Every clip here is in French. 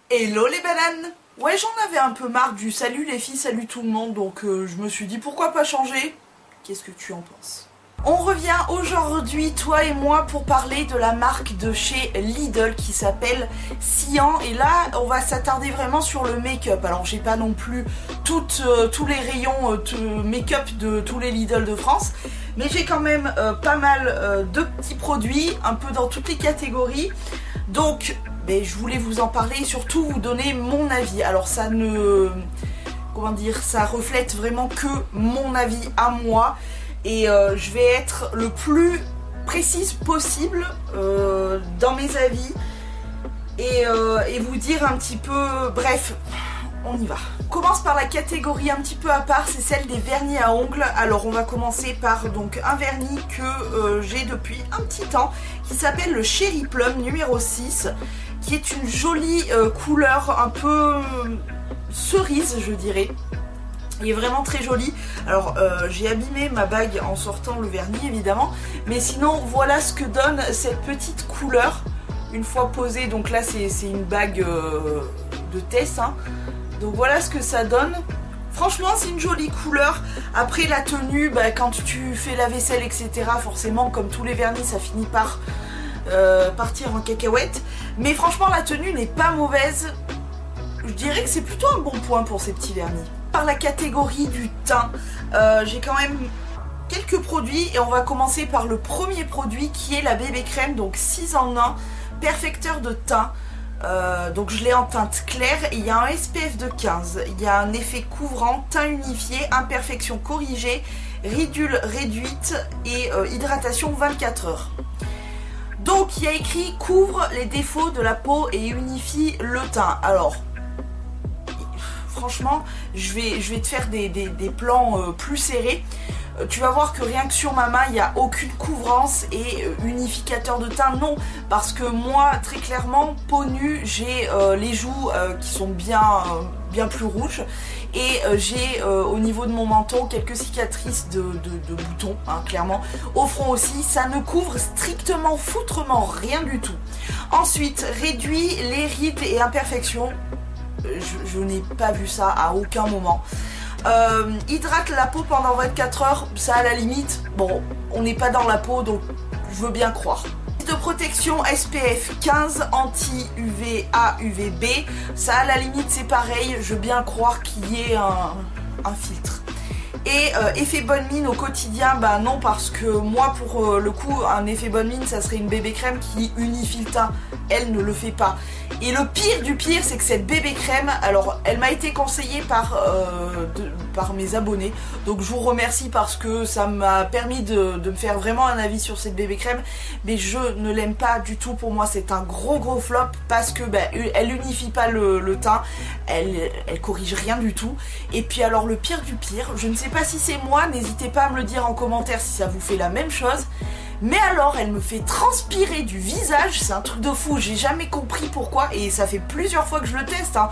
Hello les bananes. Ouais, j'en avais un peu marre du salut les filles, salut tout le monde, donc je me suis dit pourquoi pas changer. Qu'est-ce que tu en penses? On revient aujourd'hui, toi et moi, pour parler de la marque de chez Lidl qui s'appelle Cyan. Et là, on va s'attarder vraiment sur le make-up. Alors, j'ai pas non plus tous les rayons make-up de tous les Lidl de France, mais j'ai quand même pas mal de petits produits, un peu dans toutes les catégories. Donc, je voulais vous en parler et surtout vous donner mon avis. Alors, ça ne... Comment dire? Ça reflète vraiment que mon avis à moi. Et je vais être le plus précise possible dans mes avis et vous dire un petit peu, bref, on y va. On commence par la catégorie un petit peu à part, c'est celle des vernis à ongles. Alors on va commencer par donc un vernis que j'ai depuis un petit temps qui s'appelle le Cherry Plum numéro 6, qui est une jolie couleur un peu cerise, je dirais. Il est vraiment très joli. Alors j'ai abîmé ma bague en sortant le vernis évidemment, mais sinon voilà ce que donne cette petite couleur une fois posée. Donc là c'est une bague de Tess, hein. Donc voilà ce que ça donne. Franchement c'est une jolie couleur. Après la tenue, quand tu fais la vaisselle etc, forcément comme tous les vernis ça finit par partir en cacahuète. Mais franchement la tenue n'est pas mauvaise. Je dirais que c'est plutôt un bon point pour ces petits vernis. Par la catégorie du teint, j'ai quand même quelques produits et on va commencer par le premier produit qui est la bébé crème, donc 6 en 1, perfecteur de teint. Donc je l'ai en teinte claire et il y a un SPF de 15, il y a un effet couvrant, teint unifié, imperfection corrigée, ridule réduite et hydratation 24 heures. Donc il y a écrit couvre les défauts de la peau et unifie le teint. Alors franchement, je vais te faire des plans plus serrés. Tu vas voir que rien que sur ma main, il n'y a aucune couvrance et unificateur de teint, non. Parce que moi, très clairement, peau nue, j'ai les joues qui sont bien plus rouges. Et j'ai au niveau de mon menton quelques cicatrices de boutons, hein, clairement. Au front aussi, ça ne couvre strictement, foutrement rien du tout. Ensuite, réduit les rides et imperfections. Je n'ai pas vu ça à aucun moment. Hydrate la peau pendant 24 heures, ça à la limite, bon, on n'est pas dans la peau donc je veux bien croire. De protection SPF 15 anti-UVA, UVB, ça à la limite c'est pareil, je veux bien croire qu'il y ait un filtre. Et effet bonne mine au quotidien, non, parce que moi pour le coup un effet bonne mine ça serait une bébé crème qui unifie le teint, elle ne le fait pas. Et le pire du pire c'est que cette bébé crème, alors elle m'a été conseillée par mes abonnés, donc je vous remercie parce que ça m'a permis de me faire vraiment un avis sur cette bébé crème, mais je ne l'aime pas du tout. Pour moi c'est un gros flop parce que elle unifie pas le teint, elle corrige rien du tout. Et puis alors le pire du pire, je ne sais pas si c'est moi, n'hésitez pas à me le dire en commentaire si ça vous fait la même chose, mais alors elle me fait transpirer du visage, c'est un truc de fou, j'ai jamais compris pourquoi et ça fait plusieurs fois que je le teste, hein.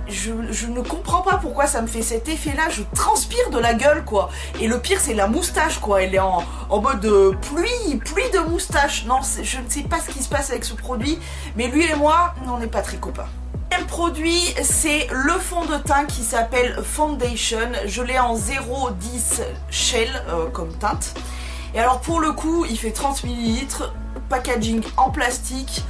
Je ne comprends pas pourquoi ça me fait cet effet là, je transpire de la gueule quoi. Et le pire c'est la moustache quoi, elle est en mode pluie de moustache. Non, je ne sais pas ce qui se passe avec ce produit, mais lui et moi on n'est pas très copains. Le deuxième produit c'est le fond de teint qui s'appelle Foundation, je l'ai en 0,10 Shell comme teinte. Et alors pour le coup il fait 30 ml, packaging en plastique,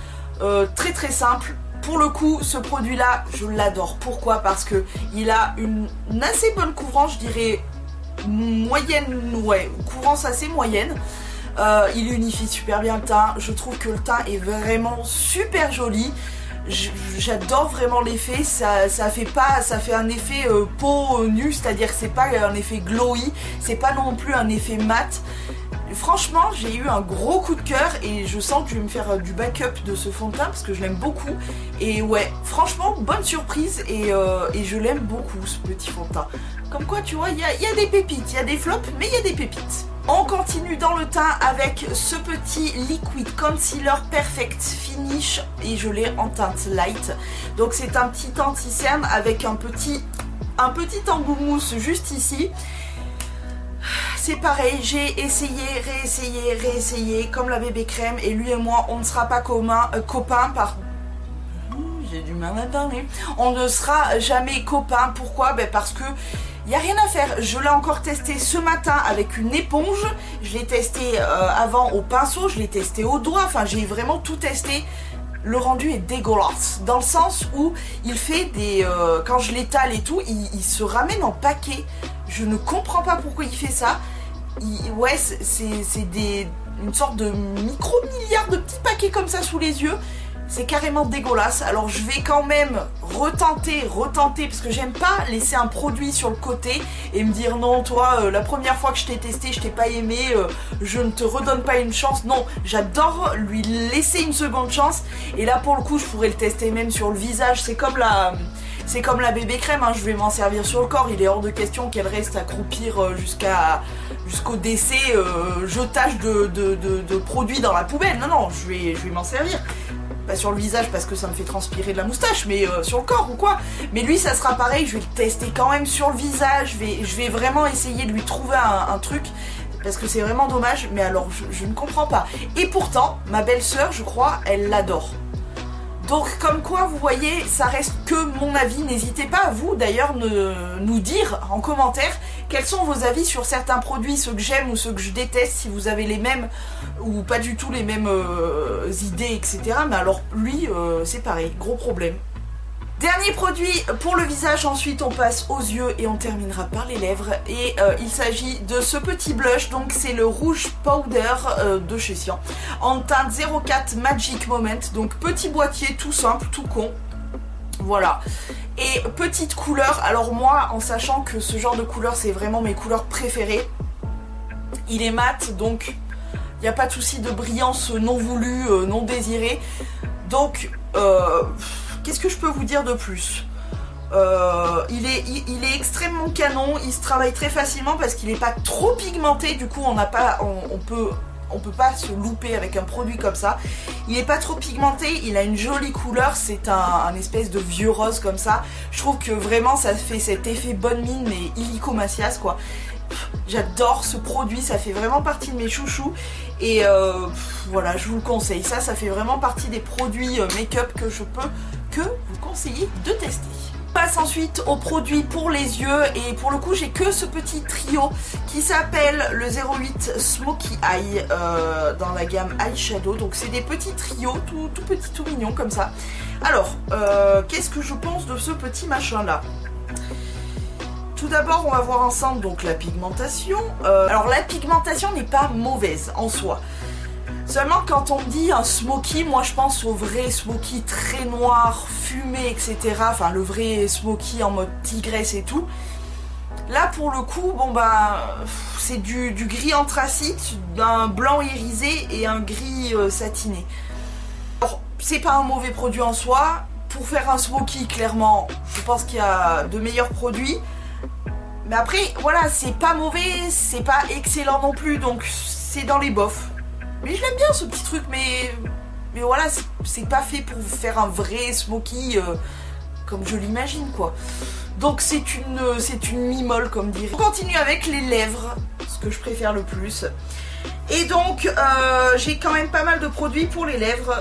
très simple. Pour le coup ce produit là je l'adore. Pourquoi? Parce que il a une assez bonne couvrance, je dirais moyenne, ouais, couvrance assez moyenne. Il unifie super bien le teint, je trouve que le teint est vraiment super joli. J'adore vraiment l'effet, ça fait un effet peau nue, c'est-à-dire que c'est pas un effet glowy, c'est pas non plus un effet mat. Franchement j'ai eu un gros coup de cœur et je sens que je vais me faire du backup de ce fond de teint parce que je l'aime beaucoup. Et ouais, franchement bonne surprise et je l'aime beaucoup ce petit fond de teint. Comme quoi tu vois, il y a des pépites, il y a des flops mais il y a des pépites. On continue dans le teint avec ce petit liquid concealer perfect finish et je l'ai en teinte light. Donc c'est un petit anti-cerne avec un petit embout mousse juste ici. C'est pareil, j'ai essayé, réessayé comme la bébé crème et lui et moi on ne sera pas copains par... j'ai du mal à parler. On ne sera jamais copains. Pourquoi? Ben parce que il n'y a rien à faire. Je l'ai encore testé ce matin avec une éponge. Je l'ai testé avant au pinceau. Je l'ai testé au doigt. Enfin, j'ai vraiment tout testé. Le rendu est dégueulasse. Dans le sens où il fait des... quand je l'étale et tout, il se ramène en paquet. Je ne comprends pas pourquoi il fait ça. Ouais, c'est une sorte de micro-milliard de petits paquets comme ça sous les yeux. C'est carrément dégueulasse. Alors je vais quand même retenter, parce que j'aime pas laisser un produit sur le côté et me dire non, toi, la première fois que je t'ai testé, je t'ai pas aimé, je ne te redonne pas une chance. Non, j'adore lui laisser une seconde chance. Et là, pour le coup, je pourrais le tester même sur le visage. C'est comme la bébé crème, hein. Je vais m'en servir sur le corps. Il est hors de question qu'elle reste à croupir jusqu'au décès, jetage de produits dans la poubelle. Non, non, je vais m'en servir. Pas sur le visage parce que ça me fait transpirer de la moustache, mais sur le corps ou quoi. Mais lui, ça sera pareil, je vais le tester quand même sur le visage. Je vais vraiment essayer de lui trouver un truc, parce que c'est vraiment dommage. Mais alors, je ne comprends pas. Et pourtant, ma belle-sœur, je crois, elle l'adore. Donc comme quoi, vous voyez, ça reste que mon avis. N'hésitez pas à vous d'ailleurs nous dire en commentaire quels sont vos avis sur certains produits, ceux que j'aime ou ceux que je déteste, si vous avez les mêmes ou pas du tout les mêmes idées, etc. Mais alors lui, c'est pareil, gros problème. Dernier produit pour le visage, ensuite on passe aux yeux et on terminera par les lèvres. Et il s'agit de ce petit blush, donc c'est le rouge powder de chez Sian, en teinte 04 Magic Moment, donc petit boîtier tout simple, tout con. Voilà. Et petite couleur, alors moi, en sachant que ce genre de couleur c'est vraiment mes couleurs préférées, il est mat, donc il n'y a pas de souci de brillance non voulue, non désirée. Donc... qu'est-ce que je peux vous dire de plus? Il est extrêmement canon, il se travaille très facilement parce qu'il n'est pas trop pigmenté, du coup on peut pas se louper avec un produit comme ça. Il n'est pas trop pigmenté, il a une jolie couleur, c'est un espèce de vieux rose comme ça. Je trouve que vraiment ça fait cet effet bonne mine mais illico Macias quoi. J'adore ce produit, ça fait vraiment partie de mes chouchous et voilà, je vous le conseille. Ça fait vraiment partie des produits make-up que je peux vous conseiller de tester. On passe ensuite aux produits pour les yeux et pour le coup j'ai que ce petit trio qui s'appelle le 08 Smoky Eye dans la gamme Eyeshadow. Donc c'est des petits trios tout petits, tout mignons comme ça. Alors qu'est-ce que je pense de ce petit machin là? Tout d'abord, on va voir ensemble donc la pigmentation. Alors la pigmentation n'est pas mauvaise en soi. Seulement quand on me dit un smoky, moi je pense au vrai smoky très noir, fumé, etc. Enfin le vrai smoky en mode tigresse et tout. Là pour le coup, bon bah c'est du gris anthracite, d'un blanc irisé et un gris satiné. Alors c'est pas un mauvais produit en soi. Pour faire un smoky, clairement, je pense qu'il y a de meilleurs produits. Mais après, voilà, c'est pas mauvais, c'est pas excellent non plus, donc c'est dans les bofs. Mais je l'aime bien ce petit truc, mais voilà, c'est pas fait pour faire un vrai smoky comme je l'imagine quoi. Donc c'est une mi-molle comme dirait. On continue avec les lèvres, ce que je préfère le plus. Et donc j'ai quand même pas mal de produits pour les lèvres.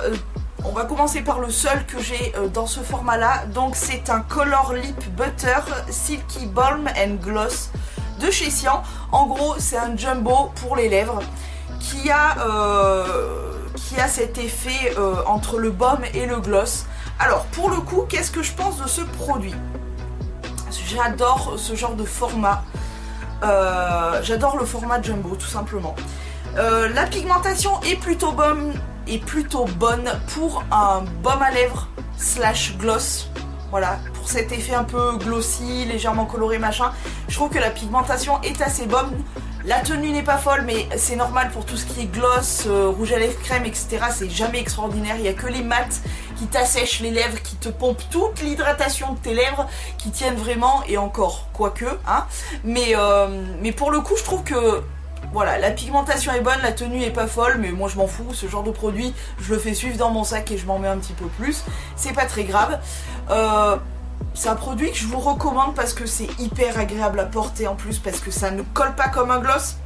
On va commencer par le seul que j'ai dans ce format là. Donc c'est un Color Lip Butter Silky Balm and Gloss de chez Sian. En gros c'est un jumbo pour les lèvres qui a cet effet entre le baume et le gloss. Alors pour le coup, qu'est-ce que je pense de ce produit? J'adore ce genre de format. J'adore le format jumbo tout simplement. La pigmentation est plutôt bonne pour un baume à lèvres slash gloss. Voilà, pour cet effet un peu glossy, légèrement coloré machin. Je trouve que la pigmentation est assez bonne. La tenue n'est pas folle, mais c'est normal pour tout ce qui est gloss, rouge à lèvres, crème, etc. C'est jamais extraordinaire. Il n'y a que les mats qui t'assèchent les lèvres, qui te pompent toute l'hydratation de tes lèvres, qui tiennent vraiment, et encore, quoique, hein. Mais pour le coup, je trouve que voilà, la pigmentation est bonne, la tenue est pas folle, mais moi je m'en fous, ce genre de produit, je le fais suivre dans mon sac et je m'en mets un petit peu plus. C'est pas très grave. C'est un produit que je vous recommande parce que c'est hyper agréable à porter en plus, parce que ça ne colle pas comme un gloss.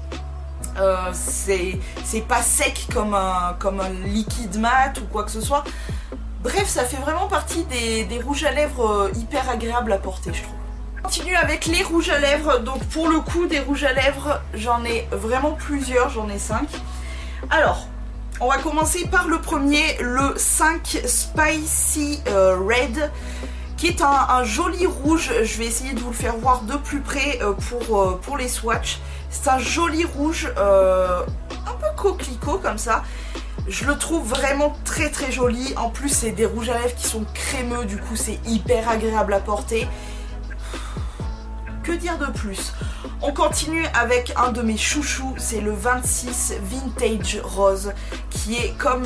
C'est pas sec comme un liquide mat ou quoi que ce soit. Bref, ça fait vraiment partie des rouges à lèvres hyper agréables à porter, je trouve. On continue avec les rouges à lèvres. Donc pour le coup, des rouges à lèvres, j'en ai vraiment plusieurs, j'en ai 5. Alors, on va commencer par le premier, le 5 Spicy Red, qui est un joli rouge. Je vais essayer de vous le faire voir de plus près pour les swatchs. C'est un joli rouge, un peu coquelicot comme ça. Je le trouve vraiment très très joli. En plus, c'est des rouges à lèvres qui sont crémeux, du coup c'est hyper agréable à porter. Que dire de plus? On continue avec un de mes chouchous, c'est le 26 Vintage Rose, qui est comme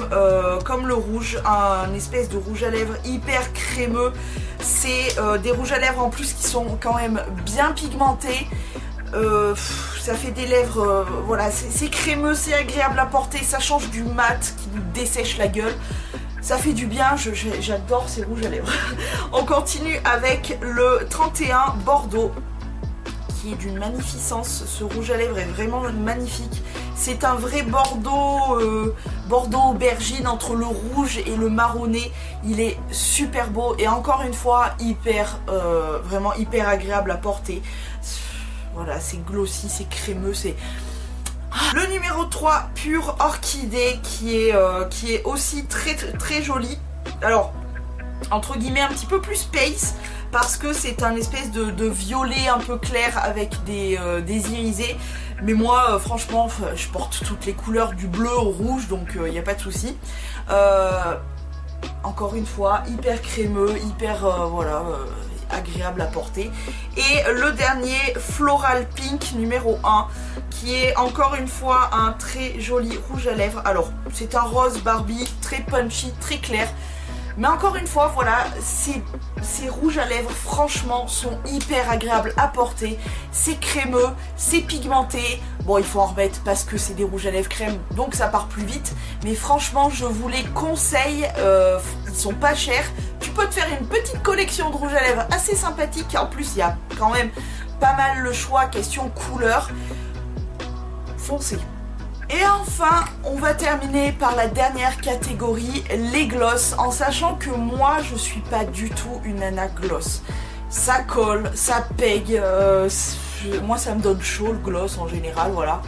le rouge, un espèce de rouge à lèvres hyper crémeux. C'est des rouges à lèvres en plus qui sont quand même bien pigmentés. Ça fait des lèvres, voilà, c'est crémeux, c'est agréable à porter, ça change du mat qui nous dessèche la gueule. Ça fait du bien, j'adore ces rouges à lèvres. On continue avec le 31 Bordeaux, qui est d'une magnificence. Ce rouge à lèvres est vraiment magnifique. C'est un vrai Bordeaux, Bordeaux aubergine entre le rouge et le marronné. Il est super beau et encore une fois vraiment hyper agréable à porter. Voilà, c'est glossy, c'est crémeux, c'est... Le numéro 3, Pure Orchidée, qui est aussi très très joli. Alors, entre guillemets, un petit peu plus space, parce que c'est un espèce de violet un peu clair avec des irisés. Mais moi, franchement, je porte toutes les couleurs du bleu au rouge, donc il n'y a pas de souci. Encore une fois, hyper crémeux, hyper, voilà... agréable à porter. Et le dernier, Floral Pink numéro 1, qui est encore une fois un très joli rouge à lèvres. Alors c'est un rose Barbie très punchy, très clair, mais encore une fois voilà, ces rouges à lèvres franchement sont hyper agréables à porter. C'est crémeux, c'est pigmenté. Bon, il faut en remettre parce que c'est des rouges à lèvres crème, donc ça part plus vite, mais franchement je vous les conseille. Ils sont pas chers. Tu peux te faire une petite collection de rouges à lèvres assez sympathique. En plus il y a quand même pas mal le choix question couleur. Foncez. Et enfin, on va terminer par la dernière catégorie, les gloss, en sachant que moi je suis pas du tout une nana gloss. Ça colle, ça pègue, moi ça me donne chaud le gloss en général, voilà.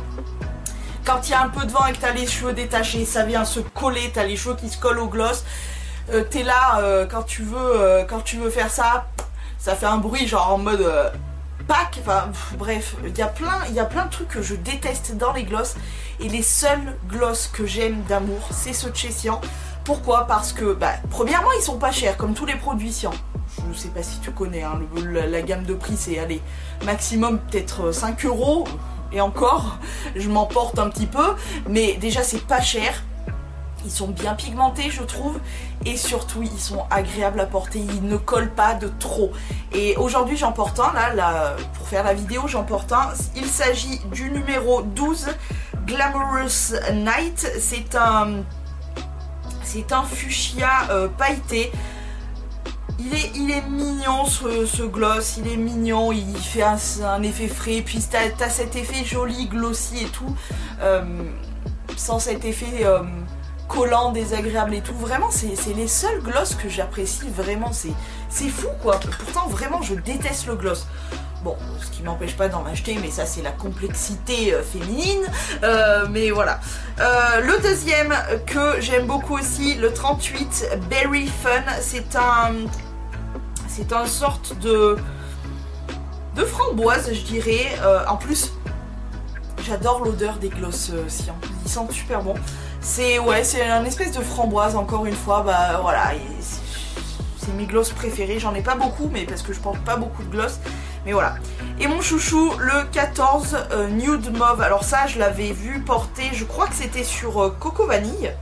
Quand il y a un peu de vent et que t'as les cheveux détachés, ça vient se coller, t'as les cheveux qui se collent au gloss. T'es là quand tu veux faire ça, ça fait un bruit genre en mode pack, enfin bref, il y a plein de trucs que je déteste dans les gloss, et les seuls gloss que j'aime d'amour, c'est ceux de chez Sian. Pourquoi? Parce que premièrement ils sont pas chers comme tous les produits Sian. Je sais pas si tu connais, hein, la gamme de prix c'est allez, maximum peut-être 5 €, et encore je m'emporte un petit peu, mais déjà c'est pas cher. Ils sont bien pigmentés je trouve, et surtout ils sont agréables à porter, ils ne collent pas de trop. Et aujourd'hui j'en porte un, là pour faire la vidéo j'en porte un. Il s'agit du numéro 12 Glamorous Night. C'est un fuchsia pailleté. Il est mignon ce gloss, il est mignon, il fait un effet frais, puis t'as cet effet joli, glossy et tout, sans cet effet collant, désagréable et tout. Vraiment c'est les seuls gloss que j'apprécie vraiment, c'est fou quoi. Pourtant vraiment je déteste le gloss. Bon, ce qui m'empêche pas d'en acheter, mais ça c'est la complexité féminine, mais voilà. Le deuxième que j'aime beaucoup aussi, le 38 Berry Fun, c'est un sorte de framboise je dirais. En plus j'adore l'odeur des gloss Sian, ils sentent super bon. C'est un espèce de framboise, encore une fois, voilà, c'est mes gloss préférés. J'en ai pas beaucoup, mais parce que je porte pas beaucoup de gloss, mais voilà. Et mon chouchou, le 14 Nude Mauve. Alors ça je l'avais vu porter, je crois que c'était sur Coco Vanille,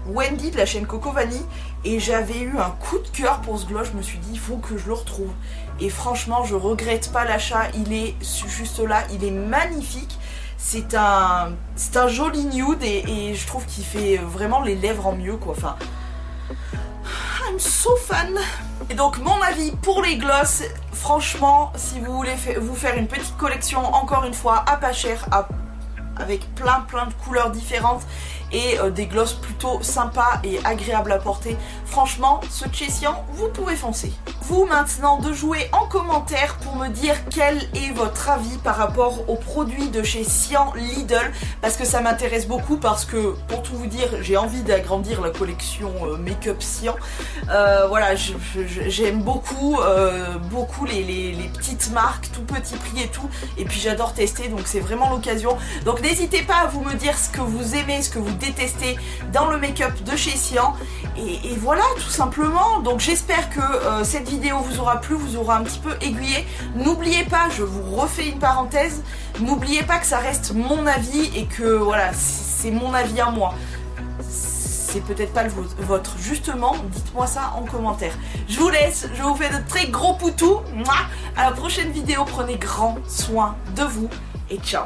Wendy de la chaîne Coco Vanille, et j'avais eu un coup de cœur pour ce gloss. Je me suis dit il faut que je le retrouve, et franchement je regrette pas l'achat. Il est juste là, il est magnifique. C'est un joli nude, et je trouve qu'il fait vraiment les lèvres en mieux quoi. Enfin, I'm so fan. Et donc mon avis pour les gloss, franchement si vous voulez vous faire une petite collection, encore une fois à pas cher, avec plein de couleurs différentes et des glosses plutôt sympas et agréables à porter. Franchement, ceux de chez Sian, vous pouvez foncer. Vous maintenant de jouer en commentaire pour me dire quel est votre avis par rapport aux produits de chez Sian Lidl, parce que ça m'intéresse beaucoup, parce que pour tout vous dire, j'ai envie d'agrandir la collection make-up Sian. Voilà, j'aime beaucoup, beaucoup les petites marques, tout petit prix et tout, et puis j'adore tester, donc c'est vraiment l'occasion. Donc n'hésitez pas à vous me dire ce que vous aimez, ce que vous détestez dans le make-up de chez Sian, et voilà tout simplement. Donc j'espère que cette vidéo vous aura plu, vous aura un petit peu aiguillé. N'oubliez pas, je vous refais une parenthèse, n'oubliez pas que ça reste mon avis et que voilà, c'est mon avis à moi. C'est peut-être pas le vôtre, justement, dites-moi ça en commentaire. Je vous laisse, je vous fais de très gros poutous. À la prochaine vidéo, prenez grand soin de vous et ciao.